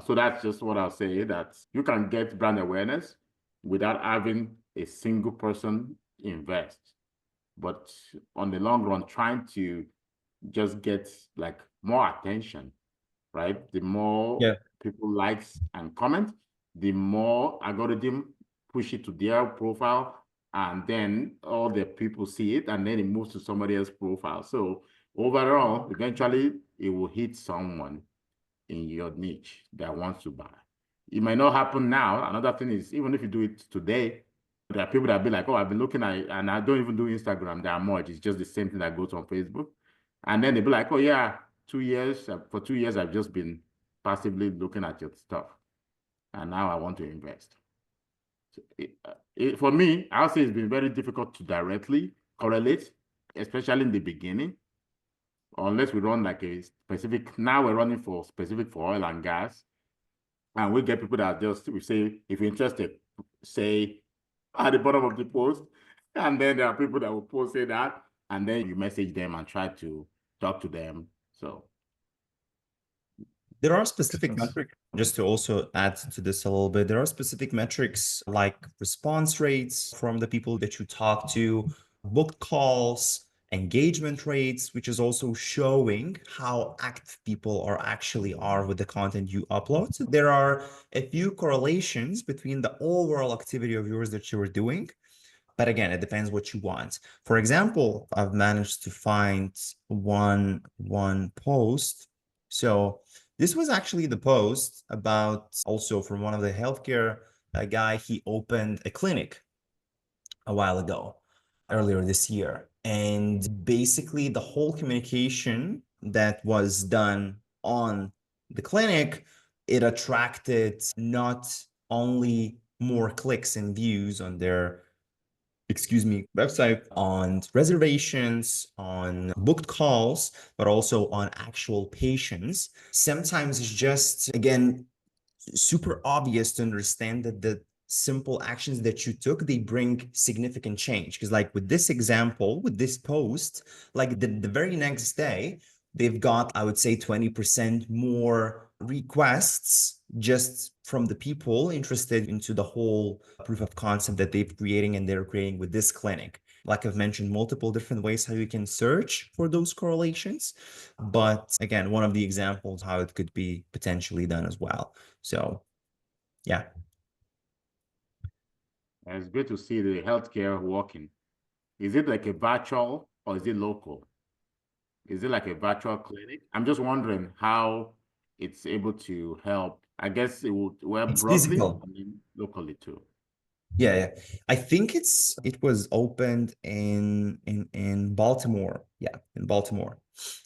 So that's just what I'll say, that you can get brand awareness without having a single person invest. But on the long run, trying to just get like more attention, right? The more people likes and comment, the more algorithm push it to their profile, and then all the people see it, and then it moves to somebody else's profile. So overall, eventually it will hit someone in your niche that wants to buy. It might not happen now. Another thing is, even if you do it today, there are people that be like, oh, I've been looking at it, and I don't even do Instagram that much. It's just the same thing that goes on Facebook. And then they'll be like, oh yeah, 2 years, for 2 years, I've just been passively looking at your stuff. And now I want to invest. So for me, I'll say it's been very difficult to directly correlate, especially in the beginning, unless we run like a specific, now we're running for specific for oil and gas. And we get people that just, we say, if you're interested, say at the bottom of the post. And then there are people that will post say that, and then you message them and try to talk to them. So there are specific metrics, just to also add to this a little bit, there are specific metrics like response rates from the people that you talk to, booked calls, engagement rates, which is also showing how active people are with the content you upload. So there are a few correlations between the overall activity of yours that you are doing. But again, it depends what you want. For example, I've managed to find one post. So this was actually the post about also from one of the healthcare guy. He opened a clinic a while ago, earlier this year. And basically the whole communication that was done on the clinic, it attracted not only more clicks and views on their website, on reservations, on booked calls, but also on actual patients. Sometimes it's just, again, super obvious to understand that the simple actions that you took, they bring significant change. Because like with this example, with this post, like the very next day, they've got, I would say, 20% more requests just from the people interested into the whole proof of concept that they're creating with this clinic. Like I've mentioned, multiple different ways how you can search for those correlations. But again, one of the examples how it could be potentially done as well. So, yeah. it's great to see the healthcare working. Is it like a virtual or is it local? Is it like a virtual clinic? I'm just wondering how it's able to help. I guess it would work It's broadly physical. and then locally too. Yeah. I think it was opened in Baltimore. Yeah, in Baltimore.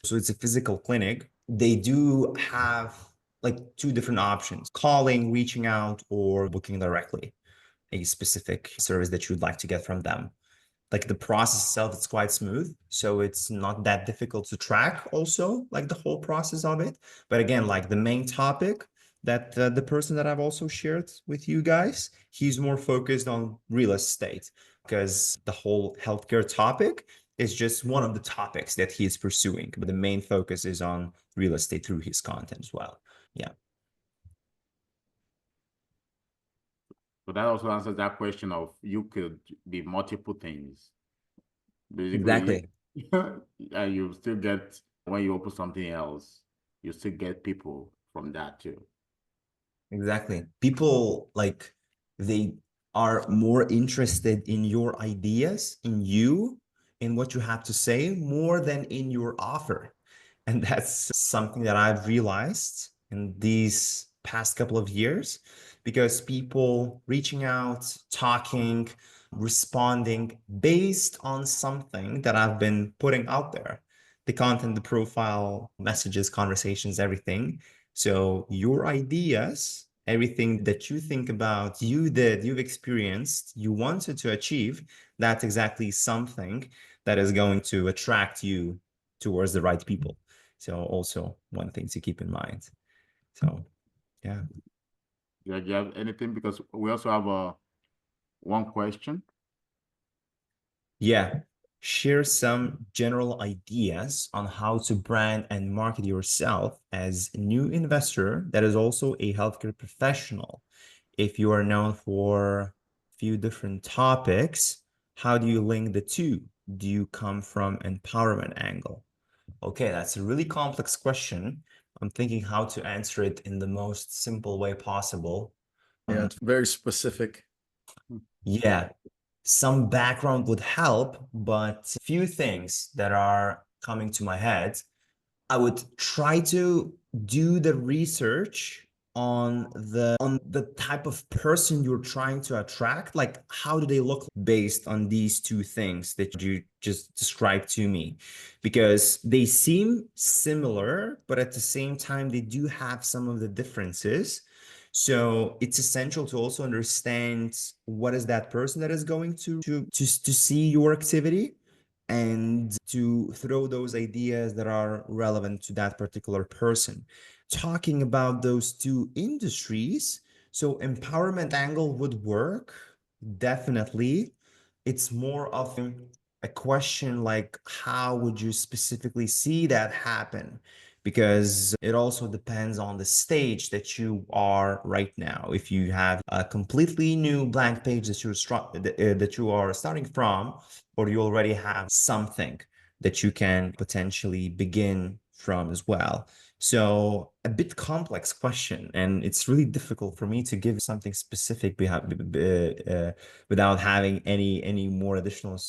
So it's a physical clinic. They do have like two different options: calling, reaching out, or booking directly a specific service that you'd like to get from them. Like the process itself, it's quite smooth. So it's not that difficult to track also, like the whole process of it. But again, like the main topic that the person that I've also shared with you guys, he's more focused on real estate because the whole healthcare topic is just one of the topics that he is pursuing. But the main focus is on real estate through his content as well. Yeah. So that also answers that question of you could be multiple things. Basically, Exactly. and you still get, when you open something else, you still get people from that too. Exactly. People like they are more interested in your ideas, in you, in what you have to say, more than in your offer. And that's something that I've realized in these past couple of years because people reaching out, talking, responding based on something that I've been putting out there, the content, the profile, messages, conversations, everything. So your ideas, everything that you think about, you've experienced, you wanted to achieve, that's exactly something that is going to attract you towards the right people. So also one thing to keep in mind. So yeah. Yeah, do you have anything? Because we also have one question. Yeah. Share some general ideas on how to brand and market yourself as a new investor that is also a healthcare professional. If you are known for a few different topics, how do you link the two? Do you come from empowerment angle? Okay, that's a really complex question. I'm thinking how to answer it in the most simple way possible. Yeah, it's very specific. Yeah, some background would help, but a few things that are coming to my head. I would try to do the research on the type of person you're trying to attract. Like, how do they look based on these two things that you just described to me? Because they seem similar, but at the same time, they do have some of the differences. So it's essential to also understand what is that person that is going to see your activity, and to throw those ideas that are relevant to that particular person. Talking about those two industries, so empowerment angle would work, definitely. It's more of a question like, how would you specifically see that happen? Because it also depends on the stage that you are right now. If you have a completely new blank page that you are starting from, or you already have something that you can potentially begin from as well. So a bit complex question, and it's really difficult for me to give something specific without having any more additional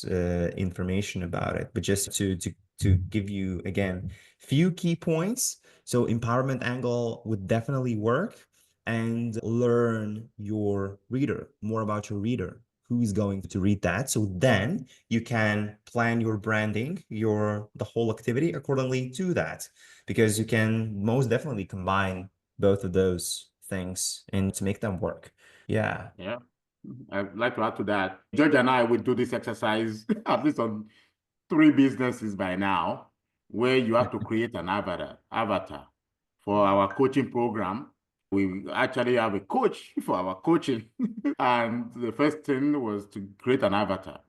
information about it. But just to give you again few key points. So empowerment angle would definitely work, and learn your reader, more about your reader, who is going to read that. So then you can plan your branding, the whole activity accordingly to that, because you can most definitely combine both of those things and to make them work. Yeah. Yeah. I'd like to add to that. George and I would do this exercise at least on 3 businesses by now, where you have to create an avatar for our coaching program. We actually have a coach for our coaching. And the first thing was to create an avatar.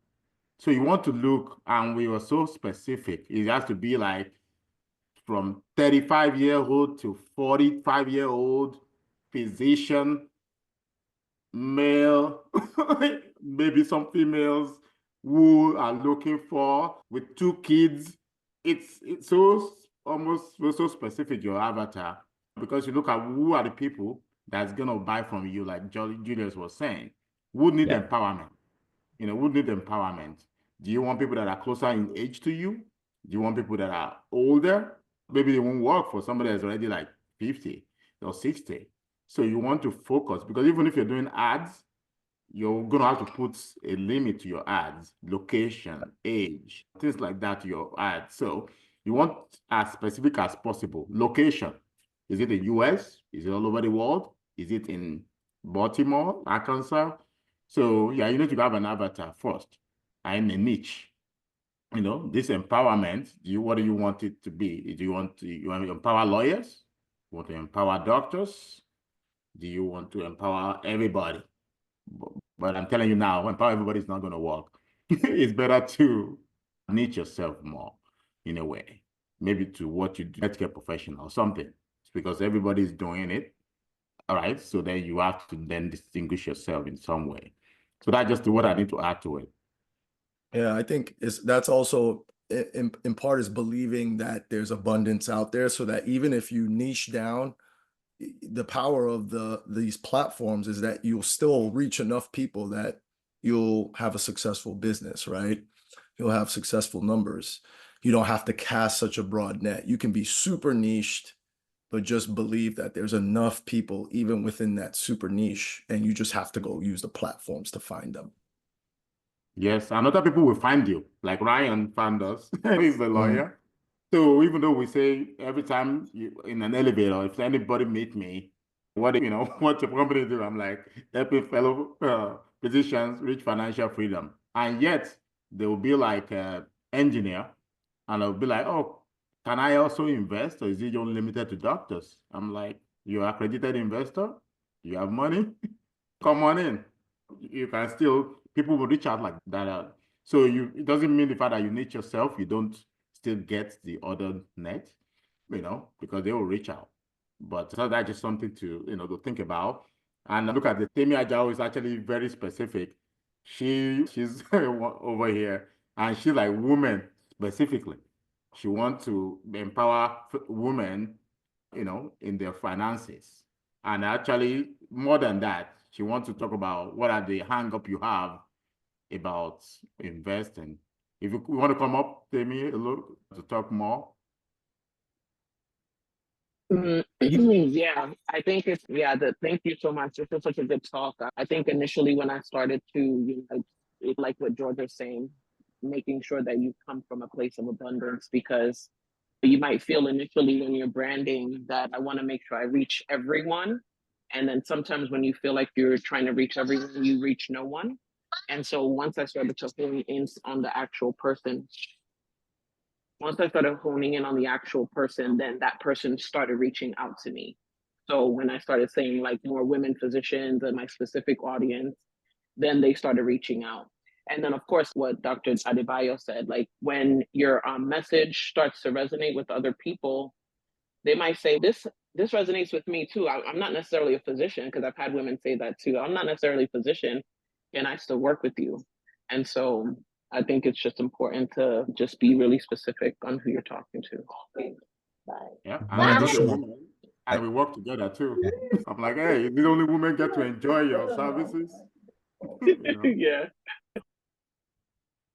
So you want to look, and we were so specific. It has to be like from 35-year-old to 45-year-old physician, male, maybe some females who are looking for with 2 kids. It's so almost so specific, your avatar, because you look at who are the people that's gonna buy from you, like Julius was saying, who need Yeah. empowerment. Who need empowerment? Do you want people that are closer in age to you? Do you want people that are older? Maybe they won't work for somebody that's already like 50 or 60. So you want to focus, because even if you're doing ads, you're going to have to put a limit to your ads, location, age, things like that to your ads. So you want as specific as possible. Location. Is it the US? Is it all over the world? Is it in Baltimore, Arkansas? So yeah, you need to have an avatar first and a niche. This empowerment, what do you want it to be? Do you want to empower lawyers? You want to empower doctors? Do you want to empower everybody? But I'm telling you now, empower everybody is not going to work. It's better to niche yourself more in a way, maybe to what you do, healthcare professional or something. It's because everybody's doing it. All right. So then you have to then distinguish yourself in some way. So that's just what I need to add to it. Yeah, I think that's also in part is believing that there's abundance out there, so that even if you niche down, the power of these platforms is that you'll still reach enough people that you'll have a successful business, right? You'll have successful numbers. You don't have to cast such a broad net. You can be super niched, but just believe that there's enough people even within that super niche, and you just have to go use the platforms to find them. Yes, and other people will find you, like Ryan found us. He's a lawyer. So even though we say every time in an elevator, if anybody meet me, what what your company do? I'm like, helping fellow physicians reach financial freedom. And yet they will be like engineer, and I'll be like, oh, can I also invest, or is it only limited to doctors? I'm like, you're an accredited investor, you have money, come on in. You can still, people will reach out like that. So it doesn't mean the fact that you niche yourself, you don't still get the other net, because they will reach out. But so that's just something to, to think about. And look at the Temi Ajao is actually very specific. She's over here, and she's like women specifically. She wants to empower women, in their finances. And actually, more than that, she wants to talk about what are the hang-up you have about investing. If you want to come up, Temi, a little to talk more. Yeah, I think thank you so much. This was such a good talk. I think initially when I started to, like what George was saying, making sure that you come from a place of abundance, because you might feel initially when you're branding that I want to make sure I reach everyone. And then sometimes when you feel like you're trying to reach everyone, you reach no one. And so once I started to hone in on the actual person, then that person started reaching out to me. So when I started saying like more women physicians and my specific audience, then they started reaching out. And then, of course, what Dr. Adebayo said, like when your message starts to resonate with other people, they might say, this resonates with me too. I'm not necessarily a physician, because I've had women say that too. I'm not necessarily a physician, and I still work with you. And so I think it's just important to just be really specific on who you're talking to. Yeah, and One I know the additional, woman, and we work together too. I'm like, hey, the only women get to enjoy your services. Yeah.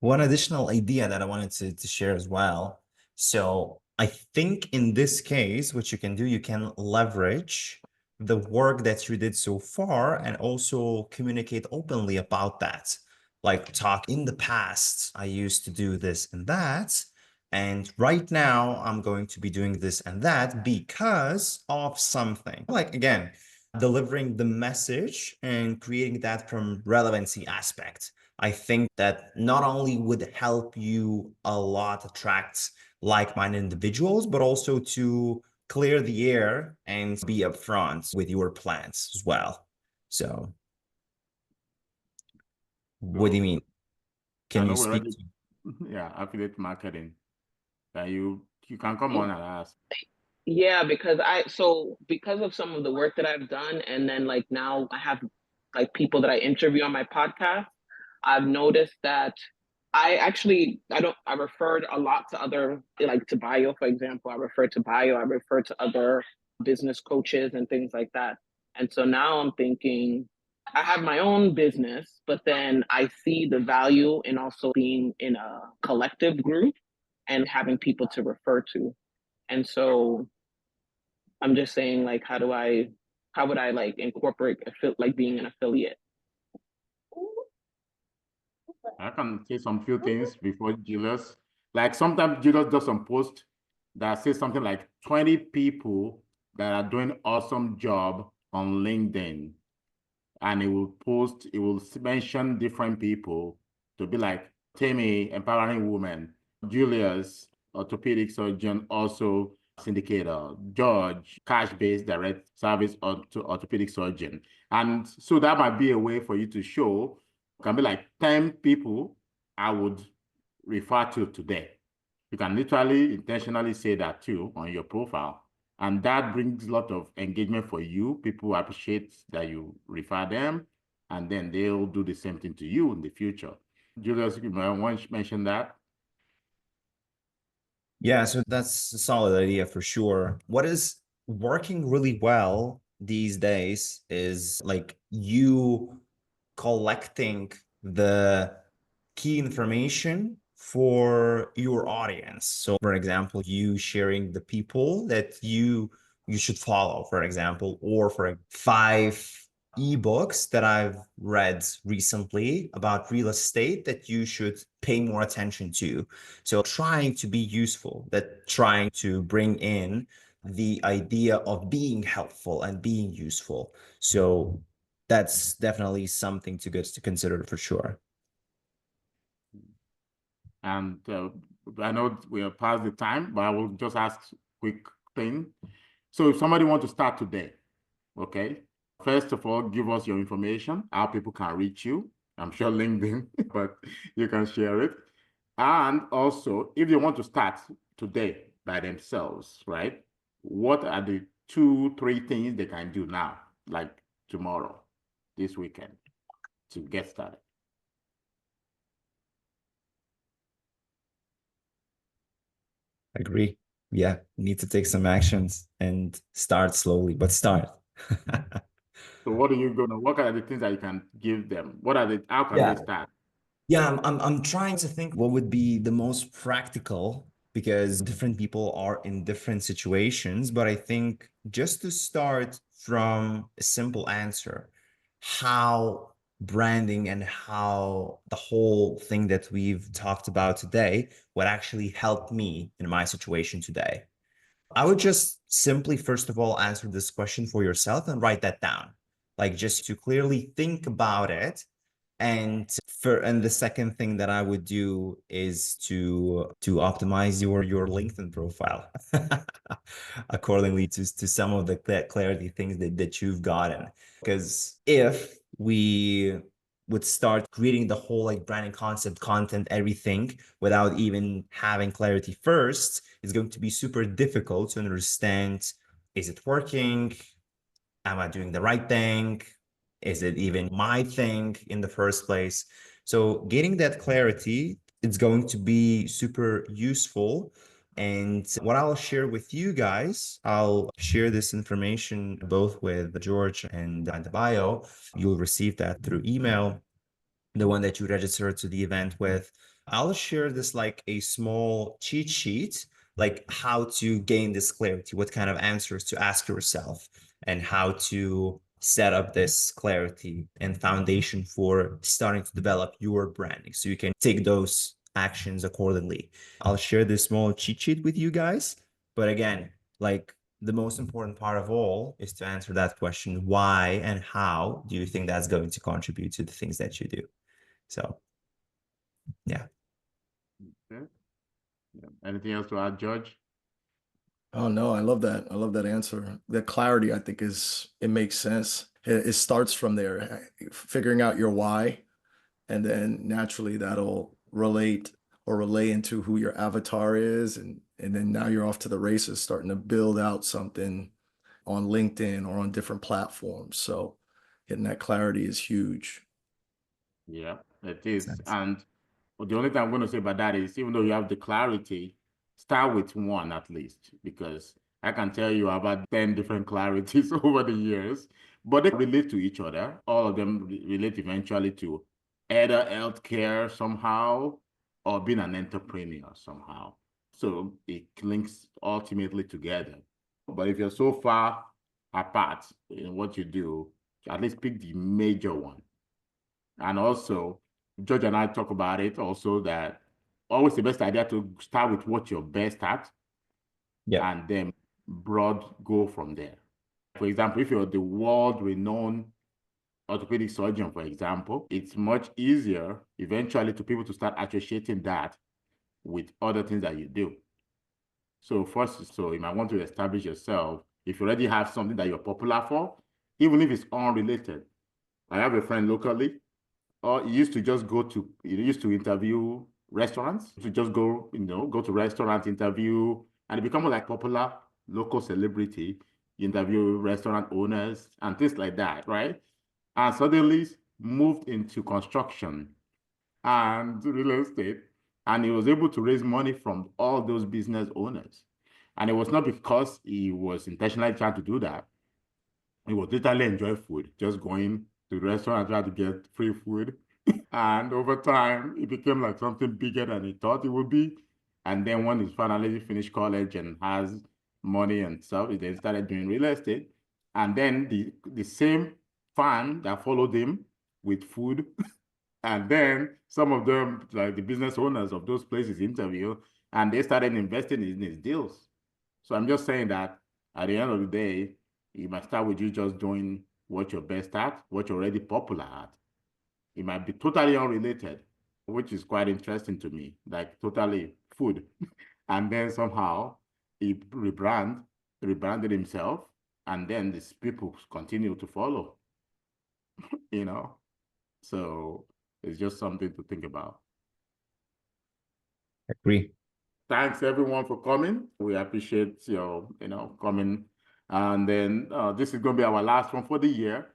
one additional idea that I wanted to share as well. So I think in this case, what you can do, you can leverage the work that you did so far and also communicate openly about that. Like talk in the past, I used to do this and that. And right now I'm going to be doing this and that because of something. Like again, delivering the message and creating that from relevancy aspect. I think that not only would help you a lot attract like-minded individuals, but also to clear the air and be upfront with your plans as well. So what do you mean? I Can know you we're speak ready. to? Yeah, affiliate marketing. That you can come on and ask. Yeah, because because of some of the work that I've done, and then like now I have like people that I interview on my podcast, I've noticed that I referred a lot to other, like to Bio, for example. I refer to Bio, I refer to other business coaches and things like that. And so now I'm thinking I have my own business, but then I see the value in also being in a collective group and having people to refer to. And so I'm just saying, like, how would I like incorporate like being an affiliate? I can say some few things before Julius. Like sometimes Julius does some post that says something like 20 people that are doing awesome job on LinkedIn. And it will mention different people to be like Tammy, empowering women, Julius, orthopedic surgeon, also syndicator, George, cash-based direct service orthopedic surgeon. And so that might be a way for you to show, can be like 10 people I would refer to today. You can literally intentionally say that too on your profile. And that brings a lot of engagement for you. People appreciate that you refer them, and then they'll do the same thing to you in the future. Julius, you might want to mention that. Yeah, so that's a solid idea for sure. What is working really well these days is like you collecting the key information for your audience. So for example, you sharing the people that you should follow, for example, or for 5 ebooks that I've read recently about real estate that you should pay more attention to. So trying to be useful, that trying to bring in the idea of being helpful and being useful. So that's definitely something to consider for sure. And I know we are past the time, but I will just ask quick thing. So if somebody wants to start today, okay, first of all, give us your information, how people can reach you. I'm sure LinkedIn, but you can share it. And also, if they want to start today by themselves, right? What are the 2-3 things they can do now, like tomorrow, this weekend, to get started? Agree. Yeah, need to take some actions and start slowly, but start. So what are the things that you can give them? How can Yeah. they start? Yeah, I'm trying to think what would be the most practical because different people are in different situations. But I think just to start from a simple answer, how branding and how the whole thing that we've talked about today would actually help me in my situation today. I would just simply, first of all, answer this question for yourself and write that down, like just to clearly think about it. And the second thing that I would do is to optimize your LinkedIn profile accordingly to some of the clarity things that you've gotten. Because if we would start creating the whole like branding concept, content, everything without even having clarity first, it's going to be super difficult to understand, is it working? Am I doing the right thing? Is it even my thing in the first place? So getting that clarity, it's going to be super useful. And what I'll share with you guys, I'll share this information both with George and Adebayo. You'll receive that through email, the one that you register to the event with. I'll share this like a small cheat sheet, like how to gain this clarity, what kind of answers to ask yourself, and how to set up this clarity and foundation for starting to develop your branding so you can take those actions accordingly. I'll share this small cheat sheet with you guys. But again, like the most important part of all is to answer that question, why and how do you think that's going to contribute to the things that you do? So, yeah. Okay. Yeah. Anything else to add, George? Oh no, I love that. I love that answer. The clarity, I think, it makes sense. It starts from there, figuring out your why, and then naturally that'll relay into who your avatar is, and then now you're off to the races, starting to build out something on LinkedIn or on different platforms. So getting that clarity is huge. Yeah, it is. And the only thing I'm going to say about that is, even though you have the clarity, start with one at least, because I can tell you about 10 different clarities over the years, but they relate to each other. All of them relate eventually to either healthcare somehow or being an entrepreneur somehow. So it links ultimately together. But if you're so far apart in what you do, at least pick the major one. And also, George and I talk about it also, that always the best idea to start with what you're best at, Yeah. and then broad go from there. For example, if you're the world-renowned orthopedic surgeon, for example, it's much easier eventually to people to start associating that with other things that you do. So first, so you might want to establish yourself. If you already have something that you're popular for, even if it's unrelated. I have a friend locally. He used to just he used to interview restaurants, to just go, go to restaurant interview, and become like popular local celebrity, interview restaurant owners and things like that, right? And suddenly moved into construction and real estate, and he was able to raise money from all those business owners. And it was not because he was intentionally trying to do that. He was literally enjoying food, just going to the restaurant and trying to get free food. And over time, it became like something bigger than he thought it would be. And then when he finally finished college and has money and stuff, he then started doing real estate. And then the same fan that followed him with food, and then some of them, like the business owners of those places, interview, and they started investing in his deals. So I'm just saying that at the end of the day, it might start with you just doing what you're best at, what you're already popular at. It might be totally unrelated, which is quite interesting to me, like totally food. And then somehow he rebranded himself, and then these people continue to follow, you know? So it's just something to think about. Agree. Thanks everyone for coming. We appreciate your, coming. And then this is going to be our last one for the year.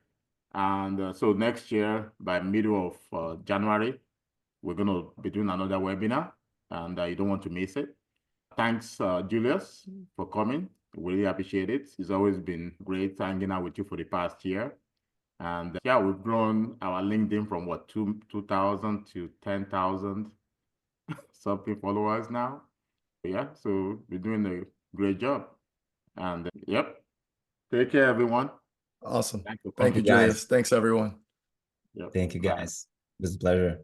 And so next year, by middle of January, we're going to be doing another webinar, and you don't want to miss it. Thanks, Julius, for coming. We really appreciate it. It's always been great hanging out with you for the past year. And yeah, we've grown our LinkedIn from what, 2,000 to 10,000 something followers now. Yeah, so we're doing a great job. And yep, take care, everyone. Awesome. Thanks for Thank you, coming. Julius. Thanks, everyone. Yep. Thank you, Bye. guys. It was a pleasure.